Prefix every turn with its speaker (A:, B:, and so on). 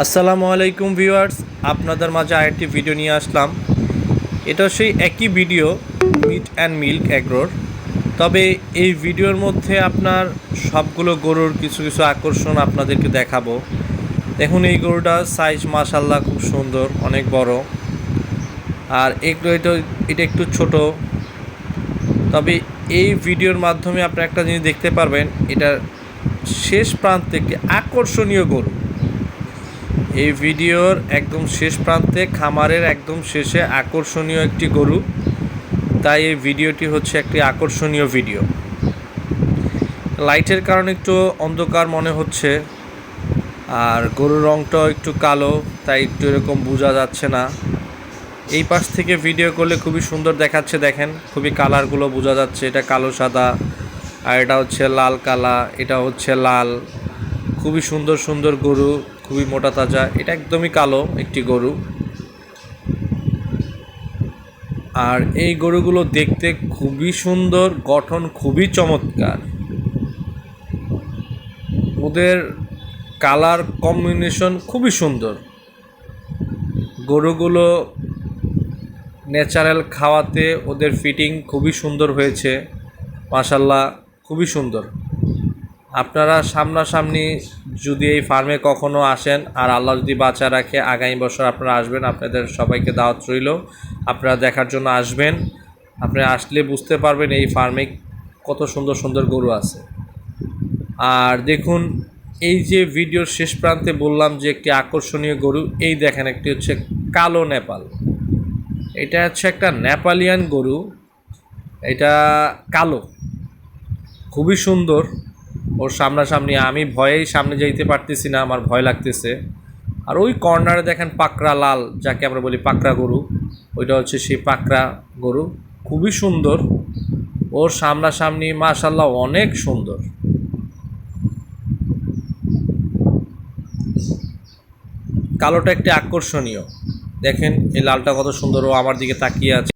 A: আসসালামু আলাইকুম ভিউয়ার্স, আপনাদের মাঝে আরেকটি ভিডিও নিয়ে আসলাম। এটা সেই একই ভিডিও মিট অ্যান্ড মিল্ক এগ্রোর, তবে এই ভিডিওর মধ্যে আপনার সবগুলো গরুর কিছু কিছু আকর্ষণ আপনাদেরকে দেখাবো। দেখুন, এই গরুটার সাইজ মাশাআল্লাহ খুব সুন্দর, অনেক বড়। আর এটা একটু ছোট, তবে এই ভিডিওর মাধ্যমে আপনি একটা জিনিস দেখতে পারবেন, এটার শেষ প্রান্তে একটি আকর্ষণীয় গরু। এই ভিডিওর একদম শেষ প্রান্তে খামারের একদম শেষে আকর্ষণীয় একটি গরু, তাই এই ভিডিওটি হচ্ছে একটি আকর্ষণীয় ভিডিও। লাইটের কারণে একটু অন্ধকার মনে হচ্ছে, আর গরুর রঙটাও একটু কালো, তাই একটু এরকম বোঝা যাচ্ছে না। এই পাশ থেকে ভিডিও করলে খুবই সুন্দর দেখাচ্ছে, দেখেন খুবই কালারগুলো বোঝা যাচ্ছে। এটা কালো সাদা, আর এটা হচ্ছে লাল কালা, এটা হচ্ছে লাল। খুবই সুন্দর সুন্দর গরু, খুবই মোটা তাজা। এটা একদমই কালো একটি গরু। আর এই গরুগুলো দেখতে খুবই সুন্দর, গঠন খুবই চমৎকার। ওদের কালার কম্বিনেশন খুবই সুন্দর। গরুগুলো ন্যাচারাল খাওয়াতে ওদের ফিটিং খুবই সুন্দর হয়েছে, মাশাআল্লাহ খুবই সুন্দর। আপনারা সামনাসামনি যদি এই ফার্মে কখনো আসেন, আর আল্লাহ যদি বাঁচা রাখে আগামী বছর আপনারা আসবেন, আপনাদের সবাইকে দাওয়াত রইল। আপনারা দেখার জন্য আসবেন। আপনারা আসলে বুঝতে পারবেন এই ফার্মে কত সুন্দর সুন্দর গরু আছে। আর দেখুন, এই যে ভিডিওর শেষ প্রান্তে বললাম যে একটি আকর্ষণীয় গরু, এই দেখেন একটি হচ্ছে কালো নেপাল। এটা হচ্ছে একটা নেপালিয়ান গরু। এটা কালো, খুবই সুন্দর। ওর সামনাসামনি আমি ভয়েই সামনে যাইতে পারতেছি না, আমার ভয় লাগতেছে। আর ওই কর্নারে দেখেন পাকড়া লাল, যাকে আমরা বলি পাকড়া গরু, ওইটা হচ্ছে সেই পাকড়া গরু, খুবই সুন্দর। ওর সামনাসামনি মাশাআল্লাহ অনেক সুন্দর। কালোটা একটি আকর্ষণীয়, দেখেন এই লালটা কত সুন্দর, ও আমার দিকে তাকিয়ে আছে।